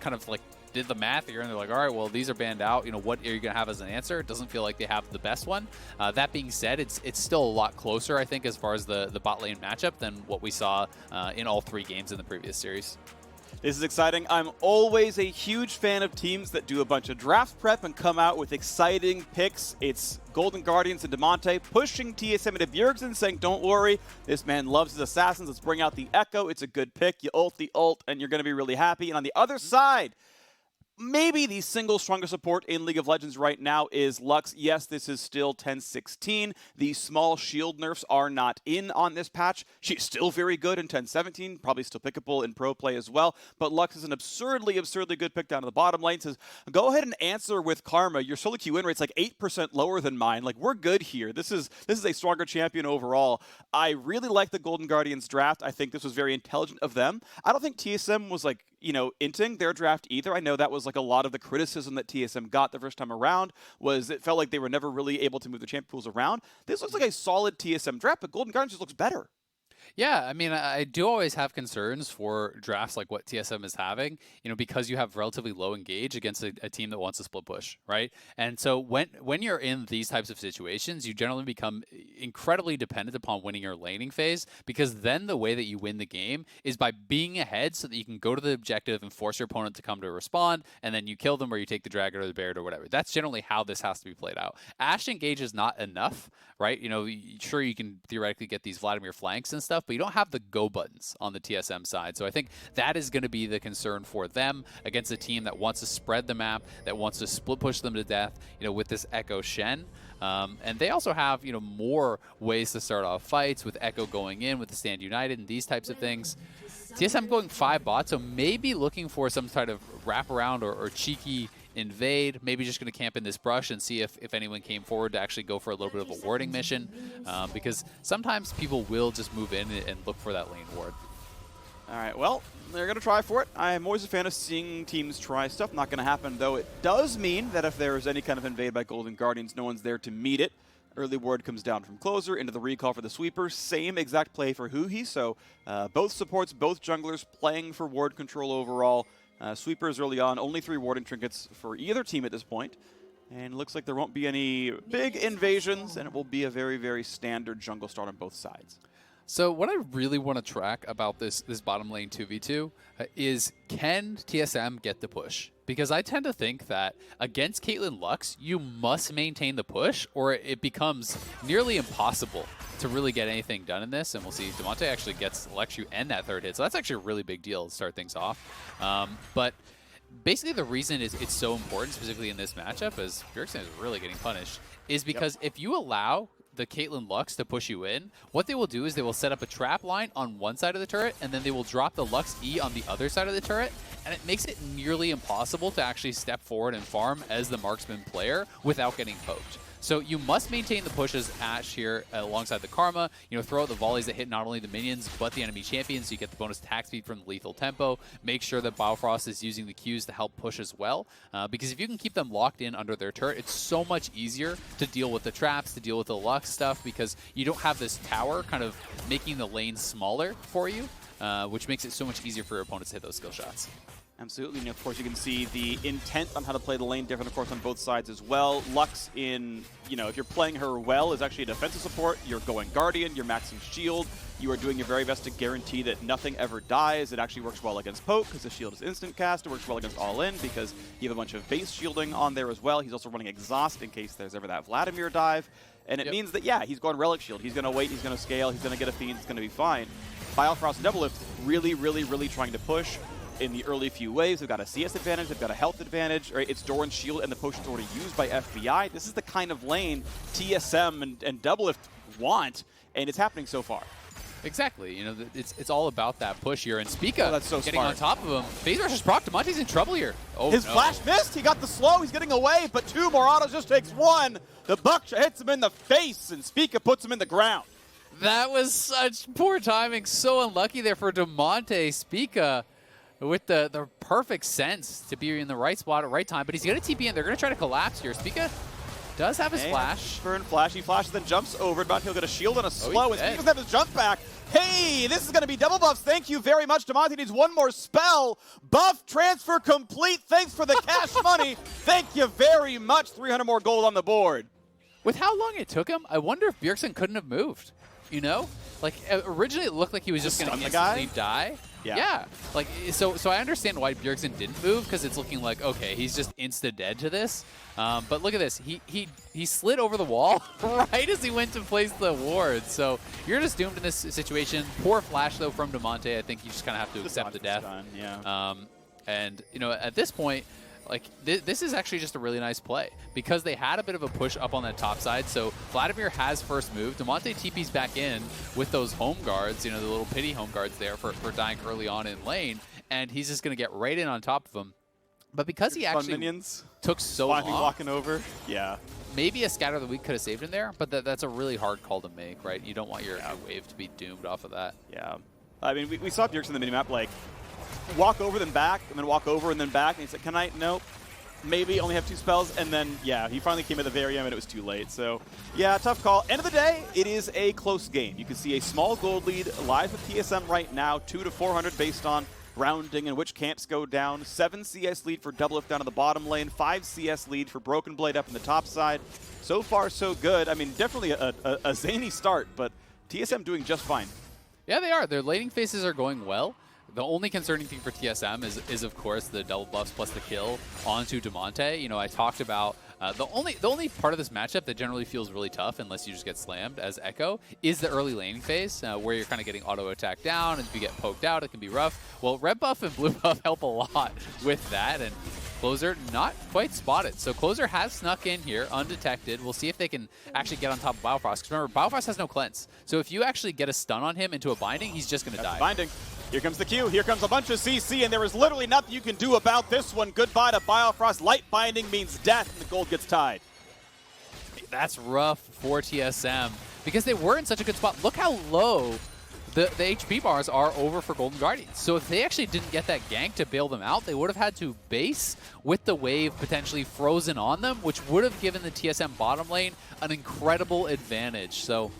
kind of like did the math here, and they're like, all right, well, these are banned out. You know, what are you going to have as an answer? It doesn't feel like they have the best one. That being said, it's still a lot closer, I think, as far as the bot lane matchup than what we saw in all 3 games in the previous series. This is exciting. I'm always a huge fan of teams that do a bunch of draft prep and come out with exciting picks. It's Golden Guardians and Damonte pushing TSM into Bjergsen, saying, don't worry, this man loves his assassins. Let's bring out the Ekko. It's a good pick. You ult the ult, and you're going to be really happy. And on the other side, maybe the single strongest support in League of Legends right now is Lux. Yes, this is still 10-16. The small shield nerfs are not in on this patch. She's still very good in 10-17, probably still pickable in pro play as well. But Lux is an absurdly good pick down to the bottom lane. Says, go ahead and answer with Karma. Your solo Q win rate's like 8% lower than mine. Like, we're good here. This is a stronger champion overall. I really like the Golden Guardians draft. I think this was very intelligent of them. I don't think TSM was like, you know, inting their draft either. I know that was like a lot of the criticism that TSM got the first time around was it felt like they were never really able to move the champion pools around. This looks like a solid TSM draft, but Golden Guardians just looks better. Yeah, I mean, I do always have concerns for drafts like what TSM is having, you know, because you have relatively low engage against a team that wants to split push, right? And so when you're in these types of situations, you generally become incredibly dependent upon winning your laning phase, because then the way that you win the game is by being ahead so that you can go to the objective and force your opponent to come to respond, and then you kill them or you take the dragon or the bear or whatever. That's generally how this has to be played out. AShe engage is not enough, right? You know, sure, you can theoretically get these Vladimir flanks and stuff, but you don't have the go buttons on the TSM side. So I think that is going to be the concern for them against a team that wants to spread the map, that wants to split push them to death, you know, with this Ekko Shen. And they also have, you know, more ways to start off fights with Ekko going in with the Stand United and these types of things. TSM going 5 bots, so maybe looking for some sort of wraparound or cheeky invade, maybe just going to camp in this brush and see if anyone came forward to actually go for a little bit of a warding mission, because sometimes people will just move in and look for that lane ward. All right, well, they're going to try for it. I'm always a fan of seeing teams try stuff. Not going to happen, though. It does mean that if there is any kind of invade by Golden Guardians, no one's there to meet it. Early ward comes down from closer into the recall for the sweeper. Same exact play for Huhi. So both supports, both junglers playing for ward control overall. Sweepers early on, only 3 warding trinkets for either team at this point. And it looks like there won't be any big invasions, and it will be a very, very standard jungle start on both sides. So what I really want to track about this bottom lane 2v2 is, can TSM get the push? Because I tend to think that against Caitlyn Lux, you must maintain the push, or it becomes nearly impossible to really get anything done in this. And we'll see, Damonte actually gets Electru and that 3rd hit, so that's actually a really big deal to start things off. But basically the reason it's so important, specifically in this matchup, as Bjergsen is really getting punished, is because if you allow the Caitlyn Lux to push you in, what they will do is they will set up a trap line on one side of the turret, and then they will drop the Lux E on the other side of the turret, and it makes it nearly impossible to actually step forward and farm as the marksman player without getting poked. So you must maintain the push as AShe here alongside the Karma. You know, throw out the volleys that hit not only the minions, but the enemy champions, so you get the bonus attack speed from the lethal tempo. Make sure that Biofrost is using the Qs to help push as well. Because if you can keep them locked in under their turret, it's so much easier to deal with the traps, to deal with the Lux stuff, because you don't have this tower kind of making the lane smaller for you, which makes it so much easier for your opponents to hit those skill shots. Absolutely, and of course you can see the intent on how to play the lane different, of course, on both sides as well. Lux in, you know, if you're playing her well, is actually a defensive support. You're going Guardian, you're maxing shield. You are doing your very best to guarantee that nothing ever dies. It actually works well against Poke because the shield is instant cast. It works well against All In because you have a bunch of base shielding on there as well. He's also running Exhaust in case there's ever that Vladimir dive. And it means that, yeah, he's going Relic Shield. He's going to wait, he's going to scale, he's going to get a Fiend, it's going to be fine. Biofrost and DoubleLift really trying to push in the early few waves. They've got a CS advantage, they've got a health advantage, right? It's Doran's shield and the potion's already used by FBI. This is the kind of lane TSM and DoubleLift want, and it's happening so far. Exactly. You know, it's all about that push here. And Spica that's so getting smart. on top of him. Phase rush is proc. Damonte's in trouble here. Oh, His flash missed. He got the slow. He's getting away, but 2 more autos, just takes 1. The buck hits him in the face, and Spica puts him in the ground. That was such poor timing. So unlucky there for Damonte. Spica with the perfect sense to be in the right spot at the right time, but he's going to TP in. They're going to try to collapse here. Spica Does have his flash. Burn flash. He flashes, then jumps over. Damonte will get a shield and a slow. And Spica doesn't have his jump back. Hey, this is going to be double buffs. Thank you very much. Damonte needs one more spell. Buff transfer complete. Thanks for the cash money. Thank you very much. 300 more gold on the board. With how long it took him, I wonder if Bjergsen couldn't have moved. You know? Like, originally it looked like he was just going to instantly die. Yeah. Like, so I understand why Bjergsen didn't move, because it's looking like, okay, he's just insta-dead to this. But look at this. He slid over the wall right as he went to place the ward. So you're just doomed in this situation. Poor flash, though, from Damonte. I think you just kind of have to accept the death. And, you know, at this point, like, this is actually just a really nice play because they had a bit of a push up on that top side. So Vladimir has first move. Damonte TP's back in with those home guards, you know, the little pity home guards there for dying early on in lane. And he's just going to get right in on top of him. But because he actually took so long, walking over, maybe a Scatter of the Week could have saved him there. But that's a really hard call to make, right? You don't want your wave to be doomed off of that. Yeah. I mean, we saw Bjergsen in the minimap, like, walk over, then back, and then walk over, and then back. And he said, can I? Nope. Maybe only have 2 spells. And then, yeah, he finally came at the very end, and it was too late. So, yeah, tough call. End of the day, it is a close game. You can see a small gold lead live with TSM right now, 200 to 400 based on rounding and which camps go down. 7 CS lead for DoubleLift down in the bottom lane. 5 CS lead for Broken Blade up in the top side. So far, so good. I mean, definitely a zany start, but TSM doing just fine. Yeah, they are. Their laning phases are going well. The only concerning thing for TSM is of course the double buffs plus the kill onto Damonte. You know, I talked about the only part of this matchup that generally feels really tough unless you just get slammed as Ekko is the early laning phase where you're kind of getting auto attack down, and if you get poked out, it can be rough. Well, red buff and blue buff help a lot with that, and Closer not quite spotted. So Closer has snuck in here undetected. We'll see if they can actually get on top of Biofrost. Because remember, Biofrost has no cleanse. So if you actually get a stun on him into a binding, he's just going to die. Binding. Here comes the Q. Here comes a bunch of CC, and there is literally nothing you can do about this one. Goodbye to Biofrost. Light binding means death, and the gold gets tied. That's rough for TSM because they were in such a good spot. Look how low the HP bars are over for Golden Guardians. So if they actually didn't get that gank to bail them out, they would have had to base with the wave potentially frozen on them, which would have given the TSM bottom lane an incredible advantage. So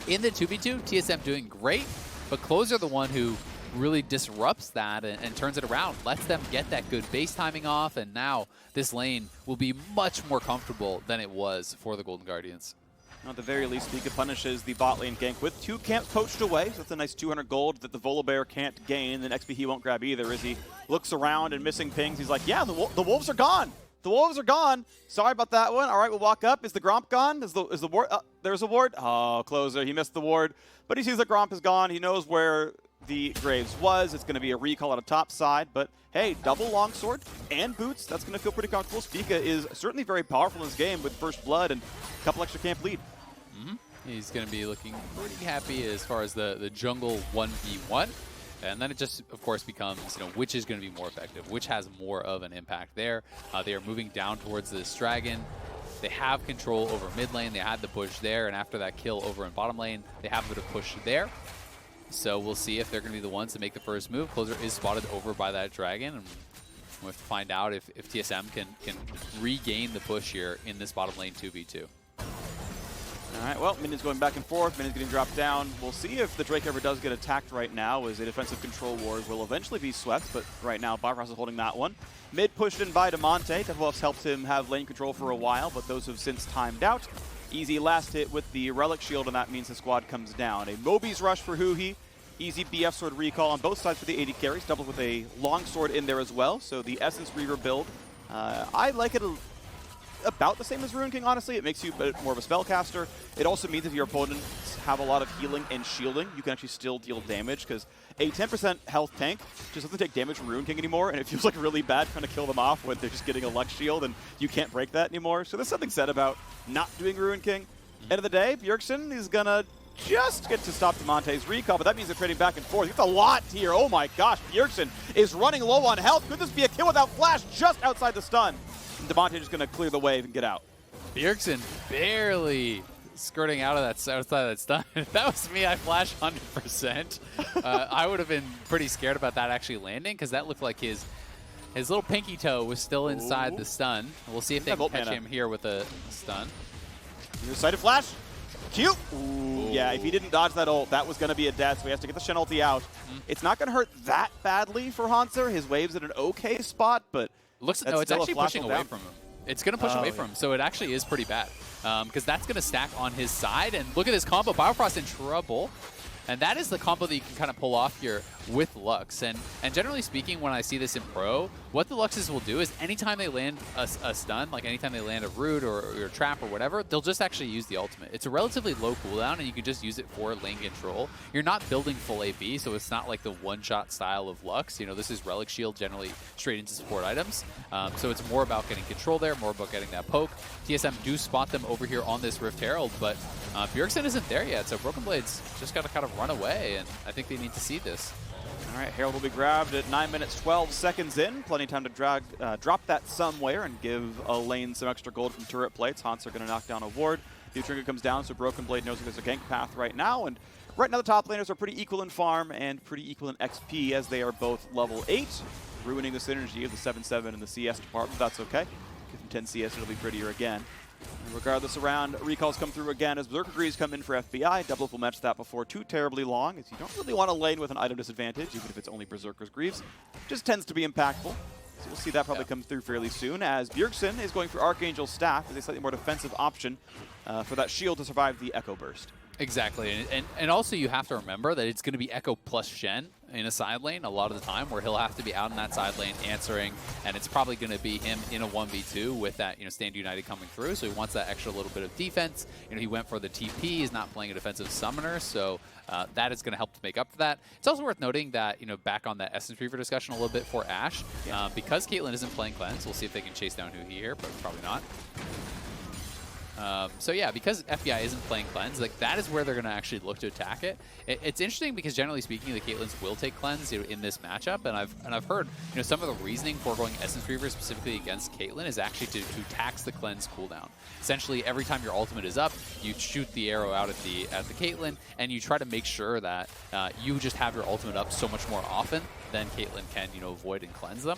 in the 2v2, TSM doing great, but Closer the one who really disrupts that and turns it around, lets them get that good base timing off, and now this lane will be much more comfortable than it was for the Golden Guardians. At the very least, Spica punishes the bot lane gank with 2 camps poached away, so that's a nice 200 gold that the Volibear can't gain, and XP he won't grab either as he looks around and missing pings. He's like, yeah, the wolves are gone. The wolves are gone. Sorry about that one. All right, we'll walk up. Is the Gromp gone? Is the ward? There's a ward. Oh, Closer. He missed the ward, but he sees the Gromp is gone. He knows where the Graves was. It's going to be a recall on the top side, but hey, double longsword and boots. That's going to feel pretty comfortable. Spica is certainly very powerful in this game with first blood and a couple extra camp lead. He's going to be looking pretty happy as far as the jungle 1v1. And then it just, of course, becomes, you know, which is going to be more effective, which has more of an impact there. They are moving down towards this dragon. They have control over mid lane. They had the push there, and after that kill over in bottom lane, they have a bit of push there. So we'll see if they're going to be the ones to make the first move. Closer is spotted over by that dragon, and we'll have to find out if TSM can regain the push here in this bottom lane 2v2. All right, well, minions going back and forth, minions getting dropped down. We'll see if the Drake ever does get attacked right now, as a defensive control ward will eventually be swept, but right now Biofrost is holding that one. Mid pushed in by Damonte. DoubleLift helped him have lane control for a while, but those have since timed out. Easy last hit with the Relic Shield, and that means the squad comes down. A Moby's Rush for Huhi. Easy BF Sword recall on both sides for the AD carries, doubled with a Longsword in there as well, so the Essence Reaver build. I like it about the same as Ruin King, honestly. It makes you a bit more of a spellcaster. It also means if your opponents have a lot of healing and shielding, you can actually still deal damage, because a 10% health tank just doesn't take damage from Ruin King anymore, and it feels like really bad trying to kill them off when they're just getting a Lux Shield, and you can't break that anymore. So there's something said about not doing Ruin King. End of the day, Bjergsen is going to just get to stop Damonte's recall, but that means they're trading back and forth. It's a lot here. Oh my gosh, Bjergsen is running low on health. Could this be a kill without flash just outside the stun? Damonte just going to clear the wave and get out. Bjergsen barely skirting out of that outside of that stun. If that was me, I flash 100%. I would have been pretty scared about that actually landing, because that looked like his His little pinky toe was still inside the stun. We'll see if they can catch him here with a stun. Nearsighted flash. Cute. Ooh. Yeah, if he didn't dodge that ult, that was going to be a death, so he has to get the Shen ulti out. It's not going to hurt that badly for Hauntzer. His wave's in an okay spot, but it's actually pushing away from him. It's going to push away from him, so it actually is pretty bad. Because that's going to stack on his side. And look at this combo. Biofrost in trouble. And that is the combo that you can kind of pull off here with Lux. And generally speaking, when I see this in Pro, what the Luxes will do is anytime they land a stun, like anytime they land a root or a trap or whatever, they'll just actually use the ultimate. It's a relatively low cooldown, and you can just use it for lane control. You're not building full AP, so it's not like the one-shot style of Lux. You know, this is Relic Shield generally straight into support items. So it's more about getting control there, more about getting that poke. TSM do spot them over here on this Rift Herald, but Bjergsen isn't there yet, so Broken Blade's just got to kind of run away, and I think they need to see this. All right, Herald will be grabbed at 9 minutes, 12 seconds in. Plenty of time to drop that somewhere and give a lane some extra gold from turret plates. Hauntzer going to knock down a ward. New Trinket comes down, so Broken Blade knows there's a gank path right now. And right now the top laners are pretty equal in farm and pretty equal in XP, as they are both level 8, ruining the synergy of the 7-7 and the CS department. That's okay. Give them 10 CS, it'll be prettier again. And regardless, around recalls come through again as Berserker Greaves come in for FBI. DoubleLift will match that before too terribly long, as you don't really want to lane with an item disadvantage, even if it's only Berserker's Greaves. Just tends to be impactful. So we'll see that probably come through fairly soon, as Bjergsen is going for Archangel Staff as a slightly more defensive option for that shield to survive the Ekko burst. Exactly, and also you have to remember that it's going to be Ekko plus Shen in a side lane a lot of the time, where he'll have to be out in that side lane answering, and it's probably going to be him in a 1v2 with that, you know, Stand United coming through, so he wants that extra little bit of defense. You know, he went for the TP, he's not playing a defensive summoner, so that is going to help to make up for that. It's also worth noting that, you know, back on that Essence Reaver discussion a little bit for AShe, because Caitlyn isn't playing Cleanse, we'll see if they can chase down Huhi here, but probably not. So yeah, because FBI isn't playing Cleanse, like that is where they're going to actually look to attack it. It's interesting because generally speaking, the Caitlyn's will take Cleanse, you know, in this matchup, and I've heard, you know, some of the reasoning for going Essence Reaver specifically against Caitlyn is actually to tax the Cleanse cooldown. Essentially, every time your ultimate is up, you shoot the arrow out at the Caitlyn, and you try to make sure that you just have your ultimate up so much more often than Caitlyn can, you know, avoid and cleanse them.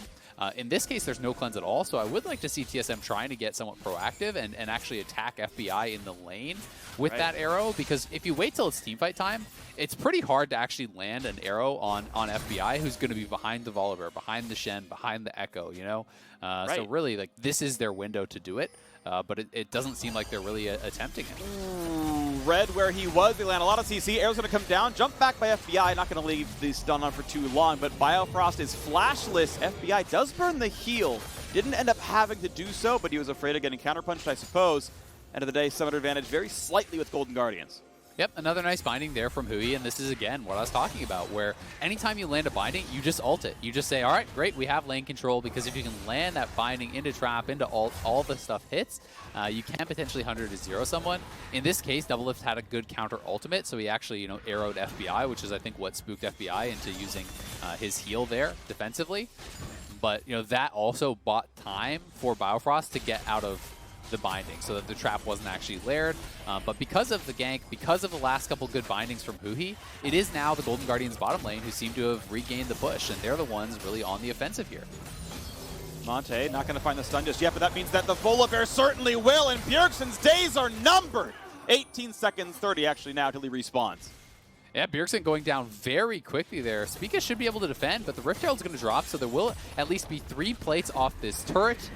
In this case, there's no cleanse at all, so I would like to see TSM trying to get somewhat proactive and actually attack FBI in the lane with that arrow, because if you wait till it's teamfight time, it's pretty hard to actually land an arrow on FBI, who's going to be behind the Volibear, behind the Shen, behind the Ekko, you know? So really, like, this is their window to do it, but it doesn't seem like they're really attempting it. Red where he was, they land a lot of CC. Arrow's going to come down, jump back by FBI, not going to leave the stun on for too long, but Biofrost is flashless. FBI does burn the heal. Didn't end up having to do so, but he was afraid of getting counterpunched, I suppose. End of the day, summoner advantage very slightly with Golden Guardians. Yep, another nice binding there from Huhi, and this is, again, what I was talking about, where anytime you land a binding, you just ult it. You just say, all right, great, we have lane control, because if you can land that binding into trap, into ult, all the stuff hits, you can potentially 100 to 0 someone. In this case, DoubleLift had a good counter ultimate, so he actually, you know, arrowed FBI, which is, I think, what spooked FBI into using his heal there defensively. But, you know, that also bought time for Biofrost to get out of the binding, so that the trap wasn't actually layered. But because of the gank, because of the last couple good bindings from Huhi, it is now the Golden Guardians bottom lane who seem to have regained the push, and they're the ones really on the offensive here. Monte not going to find the stun just yet, but that means that the Volibear certainly will, and Bjergsen's days are numbered. 18 seconds, 30 actually now till he respawns. Yeah, Bjergsen going down very quickly there. Spica should be able to defend, but the Rift Herald's going to drop, so there will at least be 3 plates off this turret.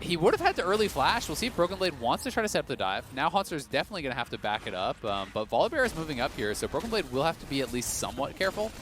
He would have had the early flash. We'll see if Broken Blade wants to try to set up the dive. Now Hauntzer's definitely going to have to back it up, but Volibear is moving up here, so Broken Blade will have to be at least somewhat careful.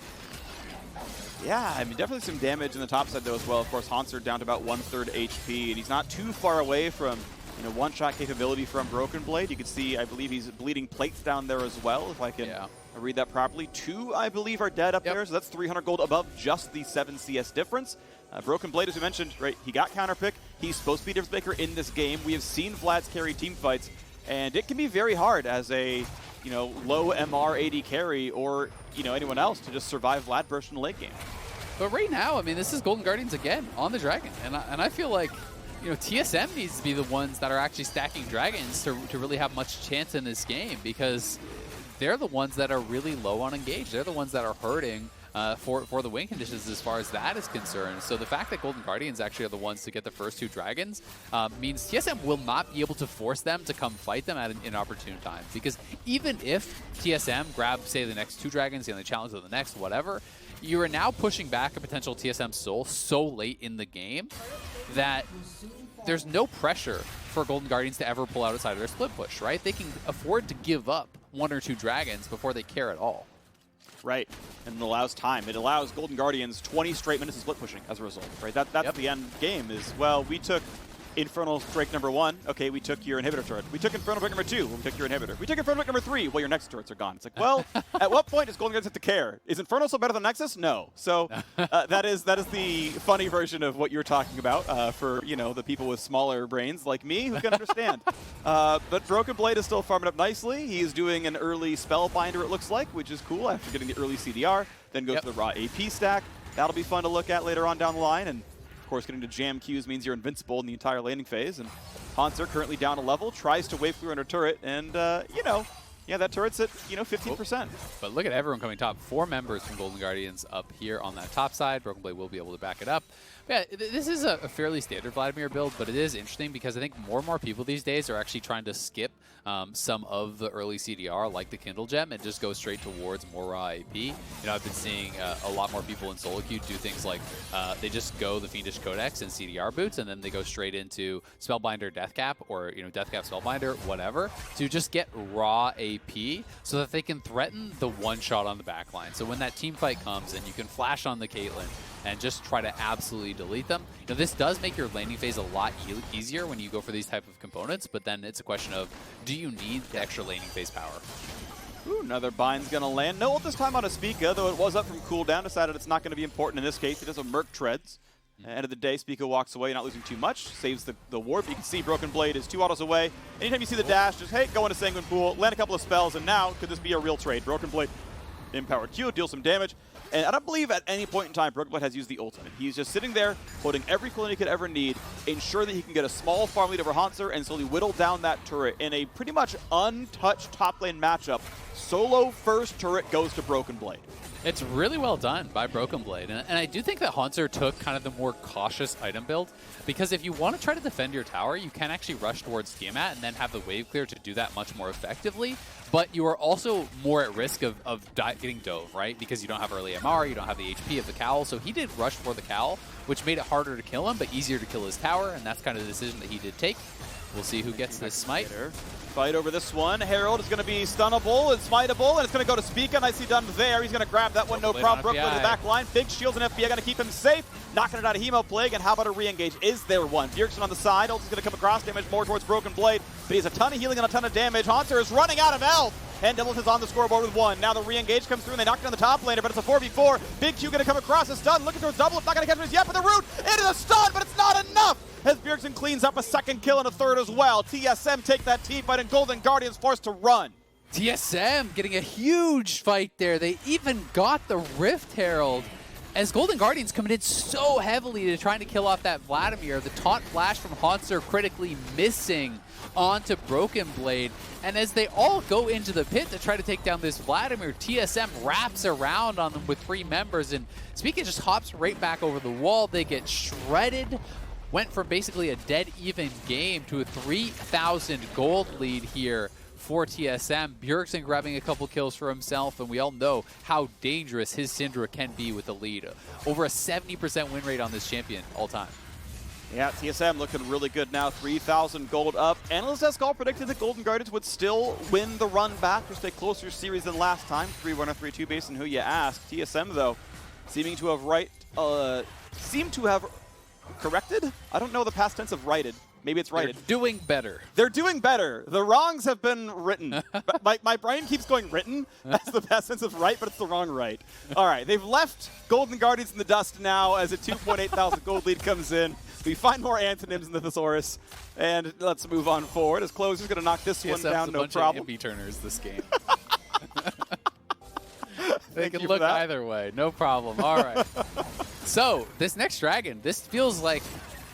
Yeah, I mean, definitely some damage in the top side, though, as well. Of course, Hauntzer down to about 1/3 HP, and he's not too far away from, you know, one-shot capability from Broken Blade. You can see, I believe he's bleeding plates down there as well, if I can read that properly. 2, I believe, are dead up there, so that's 300 gold above just the 7 CS difference. Broken Blade, as we mentioned, right, he got counterpick. He's supposed to be difference maker in this game. We have seen Vlad's carry team fights, and it can be very hard as a, you know, low MR AD carry or, you know, anyone else to just survive Vlad burst in the late game. But right now, I mean, this is Golden Guardians again on the Dragon, and I feel like, you know, TSM needs to be the ones that are actually stacking Dragons to really have much chance in this game, because they're the ones that are really low on engage. They're the ones that are hurting for the win conditions as far as that is concerned. So the fact that Golden Guardians actually are the ones to get the first 2 dragons means TSM will not be able to force them to come fight them at an inopportune time. Because even if TSM grab, say, the next 2 dragons and they challenge to the next, whatever, you are now pushing back a potential TSM soul so late in the game that there's no pressure for Golden Guardians to ever pull out outside of their split push, right? They can afford to give up 1 or 2 dragons before they care at all. Right, and it allows time. It allows Golden Guardians 20 straight minutes of split pushing as a result, right? That's the end game is, well, we took Infernal Drake number 1. Okay, we took your inhibitor turret. We took Infernal Drake number 2. We took your inhibitor. We took Infernal Drake number 3. Well, your next turrets are gone. It's like, well, at what point does Golden Guardians have to care? Is Infernal still better than Nexus? No. So that is the funny version of what you're talking about for, you know, the people with smaller brains like me who can understand. But Broken Blade is still farming up nicely. He is doing an early Spellbinder, it looks like, which is cool after getting the early CDR. Then goes to the raw AP stack. That'll be fun to look at later on down the line. And of course, getting to jam Qs means you're invincible in the entire laning phase. And Hauntzer currently down a level, tries to wave clear under turret, and, you know, yeah, that turret's at, 15%. But look at everyone coming top. 4 members from Golden Guardians up here on that top side. Broken Blade will be able to back it up. But yeah, this is a fairly standard Vladimir build, but it is interesting because I think more and more people these days are actually trying to skip some of the early CDR, like the Kindle Gem, and just go straight towards more raw AP. I've been seeing a lot more people in solo queue do things like they just go the Fiendish Codex and CDR boots, and then they go straight into Spellbinder Deathcap, or Deathcap Spellbinder, whatever, to just get raw AP so that they can threaten the one shot on the backline. So when that team fight comes and you can flash on the Caitlyn and just try to absolutely delete them. This does make your laning phase a lot easier when you go for these type of components, but then it's a question of, do you need the extra laning phase power? Ooh, another bind's going to land. No ult this time on a Spica, though it was up from cooldown. Decided it's not going to be important in this case. It does a Merc Treads. End of the day, Spica walks away, not losing too much. Saves the warp. You can see Broken Blade is 2 autos away. Anytime you see the dash, just, hey, go into Sanguine Pool, land a couple of spells, and now could this be a real trade? Broken Blade, Empowered Q, deal some damage. And I don't believe at any point in time Broken Blade has used the ultimate. He's just sitting there, holding every cooldown he could ever need, ensure that he can get a small farm lead over Hauntzer and slowly whittle down that turret in a pretty much untouched top lane matchup. Solo first turret goes to Broken Blade. It's really well done by Broken Blade, and I do think that Hauntzer took kind of the more cautious item build, because if you want to try to defend your tower, you can actually rush towards Tiamat and then have the wave clear to do that much more effectively, but you are also more at risk of getting dove, right? Because you don't have early MR, you don't have the HP of the Cowl, so he did rush for the Cowl, which made it harder to kill him, but easier to kill his tower, and that's kind of the decision that he did take. We'll see who gets this smite. Fight over this one. Herald is going to be stunnable and smiteable, and it's going to go to Spica. Nicely done there. He's going to grab that one, no problem. Brook to the back line. Big shields and FBI going to keep him safe. Knocking it out of Hemo Plague, and how about a re-engage? Is there one? Bjergsen on the side. Ult is going to come across. Damage more towards Broken Blade, but he has a ton of healing and a ton of damage. Hauntzer is running out of health. And DoubleLift is on the scoreboard with 1. Now the re-engage comes through, and they knock down the top laner, but it's a 4v4. Big Q going to come across. A stun. Looking towards DoubleLift. Not going to catch him as yet, but the root. It is a stun, but it's not enough. As Bjergsen cleans up a second kill and a third as well. TSM take that team fight, and Golden Guardians forced to run. TSM getting a huge fight there. They even got the Rift Herald, as Golden Guardians coming in so heavily to trying to kill off that Vladimir. The taunt flash from Hauntzer critically missing onto Broken Blade. And as they all go into the pit to try to take down this Vladimir, TSM wraps around on them with 3 members, and Spica just hops right back over the wall. They get shredded. Went from basically a dead even game to a 3,000 gold lead here for TSM. Bjergsen grabbing a couple kills for himself, and we all know how dangerous his Syndra can be with the lead. Over a 70% win rate on this champion all time. Yeah, TSM looking really good now. 3,000 gold up. Analyst Escall predicted that Golden Guardians would still win the run back, just a closer series than last time. 3-1 or 3-2 based on who you ask. TSM, though, seeming to have corrected? I don't know the past tense of righted. Maybe it's righted. They're doing better. They're doing better. The wrongs have been written. my brain keeps going written. That's the past tense of right, but it's the wrong right. All right, they've left Golden Guardians in the dust now as a 2.8 thousand gold lead comes in. We find more antonyms in the thesaurus, and let's move on forward. As Closer's going to knock this one down, no problem. TSM's a bunch of MP turners this game. They can look either way, no problem. All right. So this next dragon, this feels like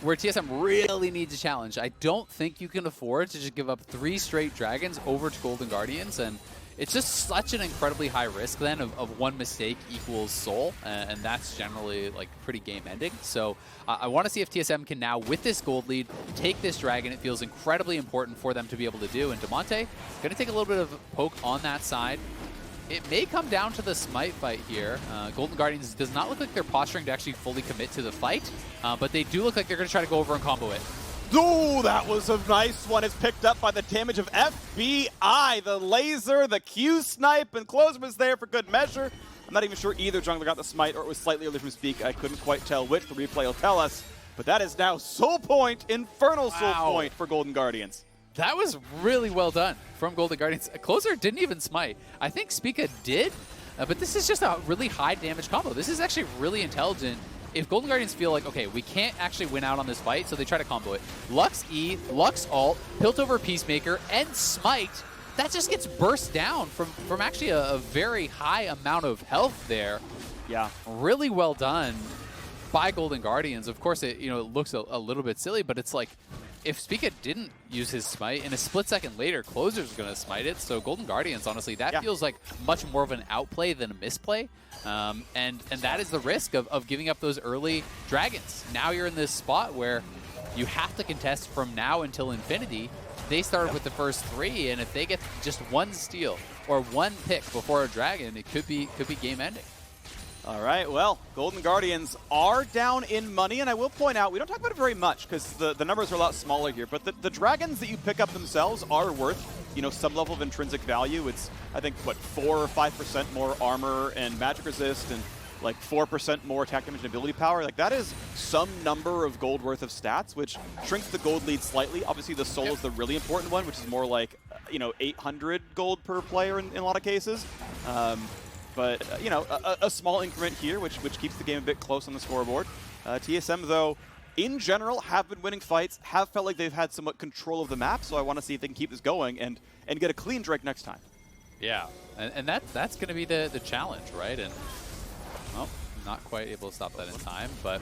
where TSM really needs a challenge. I don't think you can afford to just give up 3 straight dragons over to Golden Guardians. And it's just such an incredibly high risk then of one mistake equals soul, and that's generally like pretty game ending. So I want to see if TSM can now, with this gold lead, take this dragon. It feels incredibly important for them to be able to do. And Damonte going to take a little bit of a poke on that side. It may come down to the smite fight here. Golden Guardians does not look like they're posturing to actually fully commit to the fight, but they do look like they're going to try to go over and combo it. Ooh, that was a nice one. It's picked up by the damage of FBI. The laser, the Q snipe, and Closer was there for good measure. I'm not even sure either jungler got the smite or it was slightly early from Spica. I couldn't quite tell which. The replay will tell us. But that is now soul point, infernal soul point for Golden Guardians. That was really well done from Golden Guardians. Closer didn't even smite. I think Spica did, but this is just a really high damage combo. This is actually really intelligent. If Golden Guardians feel like, okay, we can't actually win out on this fight, so they try to combo it. Lux E, Lux ult, Piltover Peacemaker, and Smite, that just gets burst down from actually a very high amount of health there. Yeah. Really well done by Golden Guardians. Of course, it looks a little bit silly, but it's like, if Spica didn't use his smite, and a split second later, Closer's going to smite it. So Golden Guardians, honestly, that feels like much more of an outplay than a misplay. And that is the risk of giving up those early dragons. Now you're in this spot where you have to contest from now until infinity. They started with the first 3, and if they get just one steal or one pick before a dragon, it could be game ending. All right, well, Golden Guardians are down in money, and I will point out, we don't talk about it very much because the numbers are a lot smaller here, but the dragons that you pick up themselves are worth, some level of intrinsic value. It's, I think, what, 4 or 5% more armor and magic resist, and like 4% more attack damage and ability power. Like, that is some number of gold worth of stats, which shrinks the gold lead slightly. Obviously, the soul is the really important one, which is more like, 800 gold per player in a lot of cases. But, a small increment here, which keeps the game a bit close on the scoreboard. TSM, though, in general, have been winning fights, have felt like they've had somewhat control of the map, so I want to see if they can keep this going and get a clean Drake next time. Yeah, and that's going to be the challenge, right? And, well, not quite able to stop that in time, but...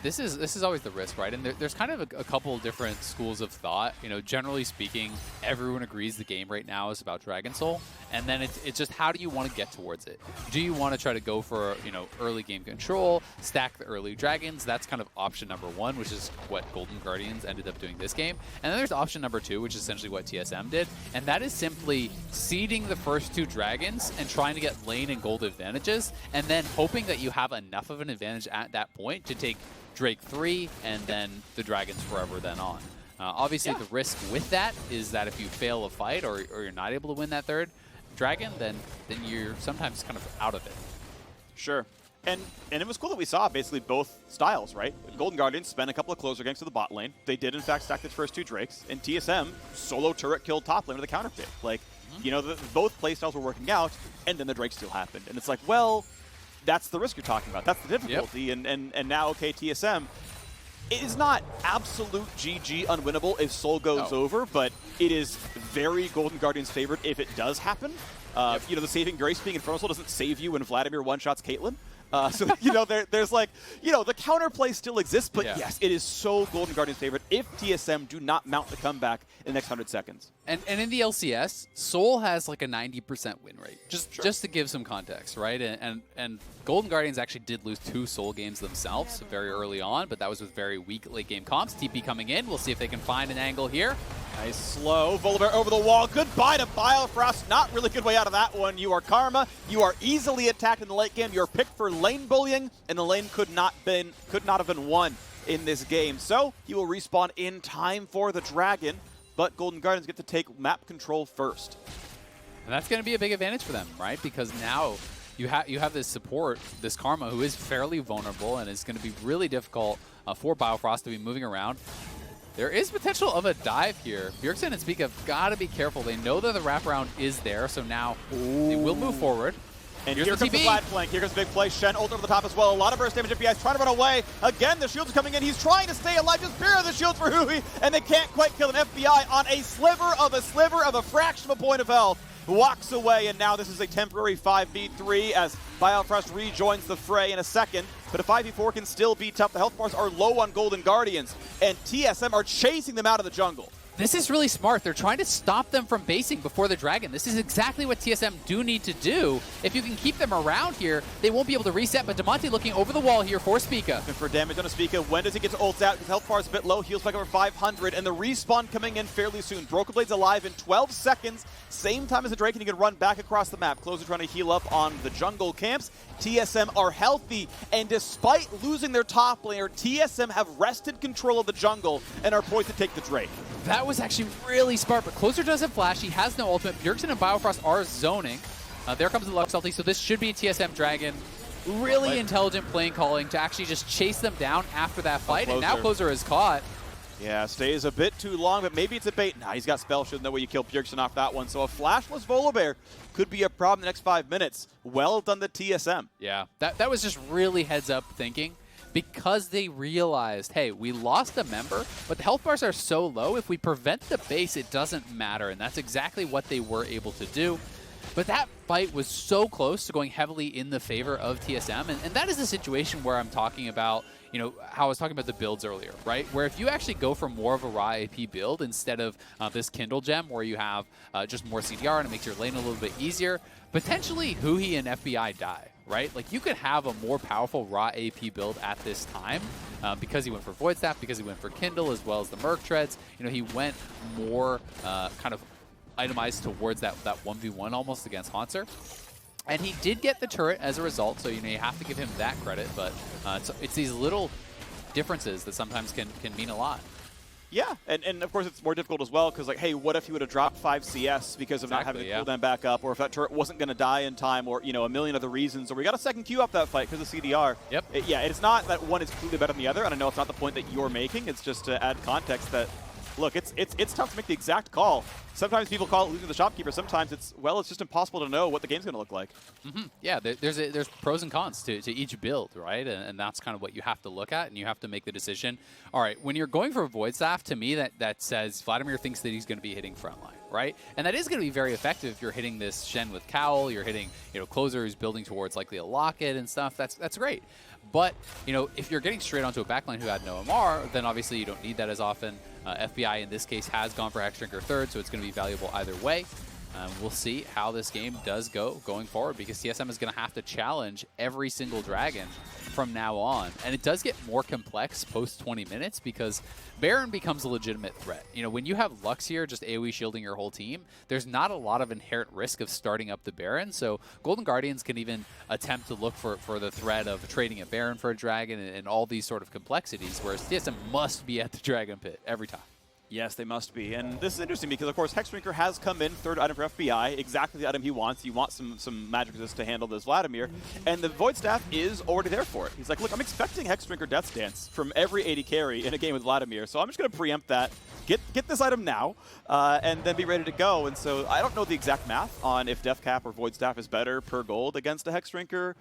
this is always the risk, right? And there's kind of a couple different schools of thought. Generally speaking, everyone agrees the game right now is about Dragon Soul, and then it's just how do you want to get towards it? Do you want to try to go for early game control, stack the early dragons? That's kind of option number 1, which is what Golden Guardians ended up doing this game. And then there's option number 2, which is essentially what TSM did, and that is simply seeding the first 2 dragons and trying to get lane and gold advantages, and then hoping that you have enough of an advantage at that point to take Drake 3 and then the dragons forever then on. Obviously, the risk with that is that if you fail a fight or you're not able to win that 3rd dragon, then you're sometimes kind of out of it. Sure. And it was cool that we saw basically both styles, right? Golden Guardians spent a couple of closer ganks to the bot lane. They did, in fact, stack the first 2 Drakes. And TSM solo turret killed top lane with a counter pick. Like, both playstyles were working out, and then the Drake still happened. And it's like, well... that's the risk you're talking about. That's the difficulty. Yep. And now, okay, TSM, it is not absolute GG unwinnable if Soul goes over, but it is very Golden Guardians favored if it does happen. The saving grace being Infernal Soul doesn't save you when Vladimir one-shots Caitlyn. So, there's like, the counterplay still exists, but yes, it is so Golden Guardians favorite if TSM do not mount the comeback in the next 100 seconds. And in the LCS, Soul has like a 90% win rate, just to give some context, right? And Golden Guardians actually did lose 2 Soul games themselves very early on, but that was with very weak late game comps. TP coming in, we'll see if they can find an angle here. Nice slow. Volibear over the wall. Goodbye to Biofrost. Not really good way out of that one. You are Karma. You are easily attacked in the late game. You're picked for lane bullying, and the lane could not have been won in this game. So he will respawn in time for the dragon, but Golden Guardians get to take map control first. And that's going to be a big advantage for them, right? Because now you have this support, this Karma, who is fairly vulnerable, and it's going to be really difficult for Biofrost to be moving around. There is potential of a dive here. Bjergsen and Spica have got to be careful. They know that the wraparound is there, so now they will move forward. And here comes the Vlad flank. Here comes the big play. Shen ult over the top as well. A lot of burst damage. FBI is trying to run away. Again, the shields are coming in. He's trying to stay alive. Just barely the shields for Huhi, and they can't quite kill him. FBI on a sliver of a fraction of a point of health walks away, and now this is a temporary 5v3 as Biofrost rejoins the fray in a second. But a 5v4 can still be tough. The health bars are low on Golden Guardians, and TSM are chasing them out of the jungle. This is really smart. They're trying to stop them from basing before the Dragon. This is exactly what TSM do need to do. If you can keep them around here, they won't be able to reset, but Damonte looking over the wall here for Spica. And for damage on a Spica, when does he get to ult out? His health bar is a bit low, heals back over 500, and the respawn coming in fairly soon. Broken Blade's alive in 12 seconds, same time as the Drake, and he can run back across the map. Closer trying to heal up on the jungle camps. TSM are healthy, and despite losing their top laner, TSM have wrested control of the jungle and are poised to take the Drake. That was actually really smart, but Closer doesn't flash. He has no ultimate. Bjergsen and Biofrost are zoning. There comes the Lux ulti, so this should be a TSM Dragon. Really intelligent playing calling to actually just chase them down after that fight, and now Closer is caught. Yeah, stays a bit too long, but maybe it's a bait. Nah, he's got spell shield. No way you kill Bjergsen off that one. So a flashless Volibear could be a problem in the next 5 minutes. Well done to TSM. Yeah, that was just really heads-up thinking. Because they realized, hey, we lost a member, but the health bars are so low, if we prevent the base, it doesn't matter. And that's exactly what they were able to do. But that fight was so close to going heavily in the favor of TSM. And that is a situation where I'm talking about, you know, how I was talking about the builds earlier, right? Where if you actually go for more of a raw AP build instead of this Kindle gem where you have just more CDR and it makes your lane a little bit easier, potentially Huhi and FBI die. Right? Like, you could have a more powerful raw AP build at this time because he went for Void Staff, because he went for Kindle, as well as the Merc Treads. You know, he went more kind of itemized towards that 1v1 almost against Hauntzer. And he did get the turret as a result, so, you know, you have to give him that credit. But it's these little differences that sometimes can mean a lot. Yeah, and of course it's more difficult as well because, like, hey, what if he would have dropped 5 CS because of not having the cooldown back up, or if that turret wasn't going to die in time, or, you know, a million other reasons, or we got a second queue up that fight because of CDR. Yep. It's not that one is clearly better than the other, and I know it's not the point that you're making. It's just to add context that, look, it's tough to make the exact call. Sometimes people call it losing the shopkeeper. Sometimes it's just impossible to know what the game's going to look like. Yeah, there's pros and cons to each build, right? And that's kind of what you have to look at, and you have to make the decision. All right, when you're going for a Void Staff, to me that says Vladimir thinks that he's going to be hitting frontline, right? And that is going to be very effective if you're hitting this Shen with Cowl, you're hitting, you know, Closer who's building towards likely a Locket and stuff. That's great. But, you know, if you're getting straight onto a backline who had no MR, then obviously you don't need that as often. FBI in this case has gone for Hexdrinker third, so it's going to be valuable either way. We'll see how this game does go going forward, because TSM is going to have to challenge every single Dragon from now on. And it does get more complex post 20 minutes because Baron becomes a legitimate threat. You know, when you have Lux here just AoE shielding your whole team, there's not a lot of inherent risk of starting up the Baron. So Golden Guardians can even attempt to look for the threat of trading a Baron for a Dragon and all these sort of complexities, whereas TSM must be at the Dragon Pit every time. Yes, they must be. And this is interesting because, of course, Hexdrinker has come in, third item for FBI, exactly the item he wants. You want some magic resist to handle this Vladimir. And the Void Staff is already there for it. He's like, look, I'm expecting Hexdrinker Death Dance from every AD carry in a game with Vladimir, so I'm just going to preempt that, get this item now, and then be ready to go. And so I don't know the exact math on if Death Cap or Void Staff is better per gold against a Hexdrinker.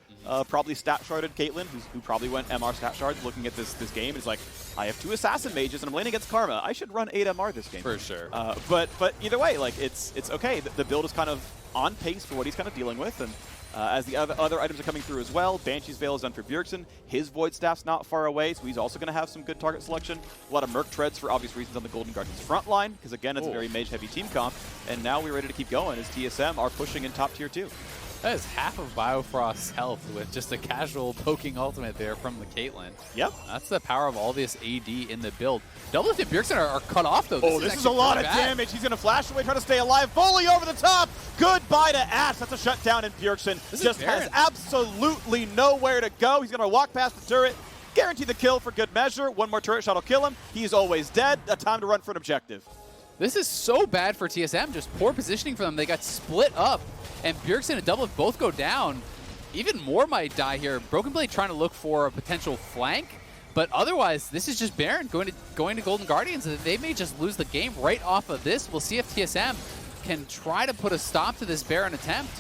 Probably stat sharded Caitlyn, who probably went MR stat shards looking at this game. Is like, I have 2 Assassin Mages and I'm laning against Karma. I should run 8 MR this game. For sure. But either way, like, it's okay. The build is kind of on pace for what he's kind of dealing with. And as the other items are coming through as well, Banshee's Veil is done for Bjergsen. His Void Staff's not far away, so he's also going to have some good target selection. A lot of Merc Treads for obvious reasons on the Golden Guardians front line, because again, it's a very mage-heavy team comp. And now we're ready to keep going as TSM are pushing in top tier 2. That is half of Biofrost's health with just a casual poking ultimate there from the Caitlyn. Yep. That's the power of all this AD in the build. DoubleLift and Bjergsen are cut off, though. This is a lot of damage. He's going to flash away, try to stay alive. Volley over the top. Goodbye to AShe. That's a shutdown, and Bjergsen just has absolutely nowhere to go. He's going to walk past the turret, guarantee the kill for good measure. One more turret shot will kill him. He's always dead. A time to run for an objective. This is so bad for TSM. Just poor positioning for them. They got split up, and Bjergsen and DoubleLift both go down. Even more might die here. Broken Blade trying to look for a potential flank, but otherwise, this is just Baron going to Golden Guardians. They may just lose the game right off of this. We'll see if TSM can try to put a stop to this Baron attempt.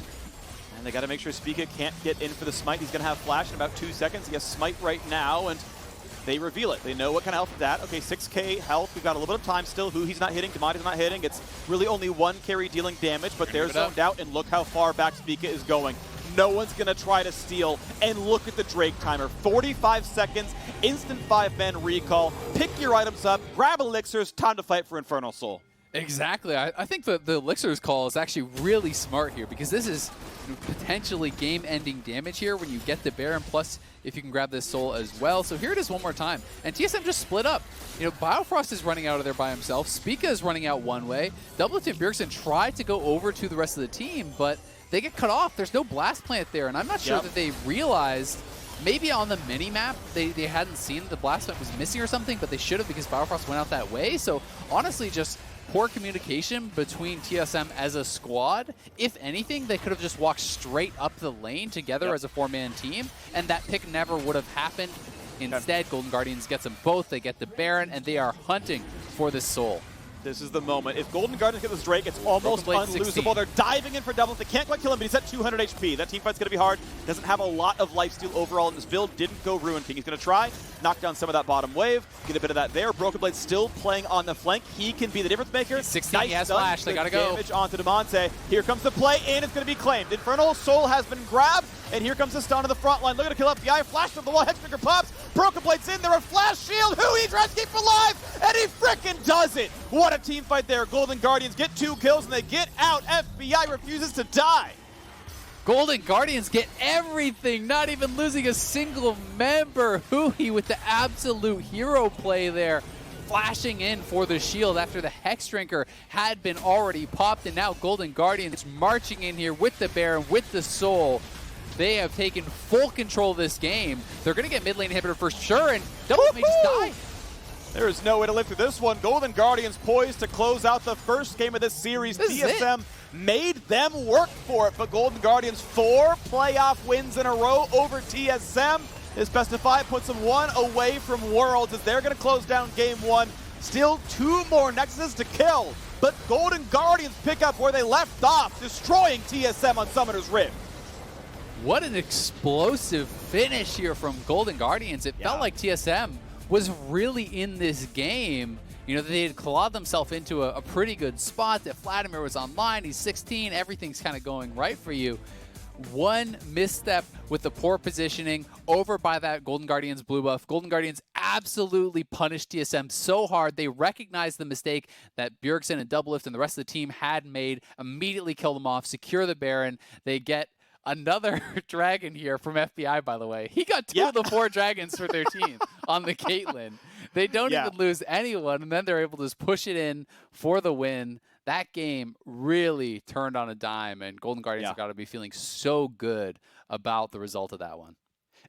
And they got to make sure Spica can't get in for the smite. He's going to have flash in about 2 seconds. He has smite right now, and they reveal it. They know what kind of health is that. Okay, 6k health. We've got a little bit of time still. Huhi's not hitting. Damonte's not hitting. It's really only one carry dealing damage, but they're zoned out, and look how far back Spica is going. no one's going to try to steal. And look at the Drake timer. 45 seconds, instant 5-man recall. Pick your items up, grab elixirs, time to fight for Infernal Soul. Exactly. I think the elixirs call is actually really smart here because this is potentially game-ending damage here when you get the Baron, plus if you can grab this soul as well. So here it is one more time. And TSM just split up. You know, Biofrost is running out of there by himself. Spica is running out one way. DoubleLift and Bjergsen tried to go over to the rest of the team, but they get cut off. There's no blast plant there, and I'm not sure that they realized. Maybe on the mini-map, they hadn't seen the blast plant was missing or something, but they should have because Biofrost went out that way. So honestly, just poor communication between TSM as a squad. If anything, they could have just walked straight up the lane together as a 4-man team, and that pick never would have happened. Instead, Golden Guardians gets them both. They get the Baron, and they are hunting for this soul. This is the moment. If Golden Guardians get this Drake, it's almost unlosable. 16. They're diving in for doubles. They can't quite kill him, but he's at 200 HP. That teamfight's going to be hard. Doesn't have a lot of lifesteal overall in this build. Didn't go Ruin King. He's going to try, knock down some of that bottom wave, get a bit of that there. Broken Blade still playing on the flank. He can be the difference maker. He's 16, nice, he has flash. They got to go. Damage onto Damonte. Here comes the play, and it's going to be claimed. Infernal Soul has been grabbed, and here comes the stun to the front line. Look at the kill up. The eye flash to the wall. Hexbreaker pops. Broken Blade's in there. A flash shield. Huhi tries to keep alive, and he frickin' does it. What a team fight there. Golden Guardians get 2 kills, and they get out. FBI refuses to die. Golden Guardians get everything, not even losing a single member. Huhi with the absolute hero play there, flashing in for the shield after the Hexdrinker had been already popped, and now Golden Guardians marching in here with the Baron, with the Soul. They have taken full control of this game. They're going to get mid lane inhibitor for sure, and DoubleLift may just die. There is no way to live through this one. Golden Guardians poised to close out the first game of this series. TSM made them work for it, but Golden Guardians 4 playoff wins in a row over TSM. This best of 5 puts them 1 away from Worlds as they're going to close down game 1. Still 2 more Nexuses to kill, but Golden Guardians pick up where they left off, destroying TSM on Summoner's Rift. What an explosive finish here from Golden Guardians. It felt like TSM was really in this game. You know, they had clawed themselves into a pretty good spot. That Vladimir was online, he's 16, everything's kind of going right for you. One misstep with the poor positioning over by that Golden Guardians blue buff. Golden Guardians absolutely punished TSM so hard. They recognized the mistake that Bjergsen and DoubleLift and the rest of the team had made, immediately kill them off, secure the Baron. They get another dragon here from FBI, by the way. He got 2 of the 4 dragons for their team on the Caitlyn. They don't even lose anyone, and then they're able to just push it in for the win. That game really turned on a dime, and Golden Guardians have got to be feeling so good about the result of that one.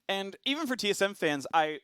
And even for TSM fans, I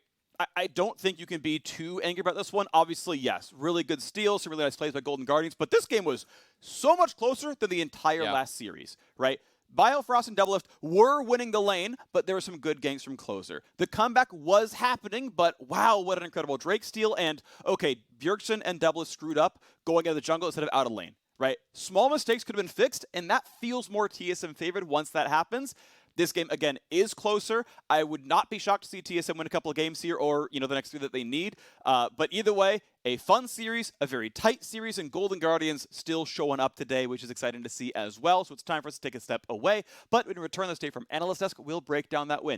don't think you can be too angry about this one. Obviously, yes, really good steals, some really nice plays by Golden Guardians, but this game was so much closer than the entire last series, right? Biofrost and DoubleLift were winning the lane, but there were some good ganks from closer. The comeback was happening, but wow, what an incredible Drake steal. And okay, Bjergsen and DoubleLift screwed up going out of the jungle instead of out of lane, right? Small mistakes could have been fixed, and that feels more TSM favored once that happens. This game, again, is closer. I would not be shocked to see TSM win a couple of games here or, you know, the next 3 that they need. But either way, a fun series, a very tight series, and Golden Guardians still showing up today, which is exciting to see as well. So it's time for us to take a step away. But when we return this day from Analyst Desk, we'll break down that win.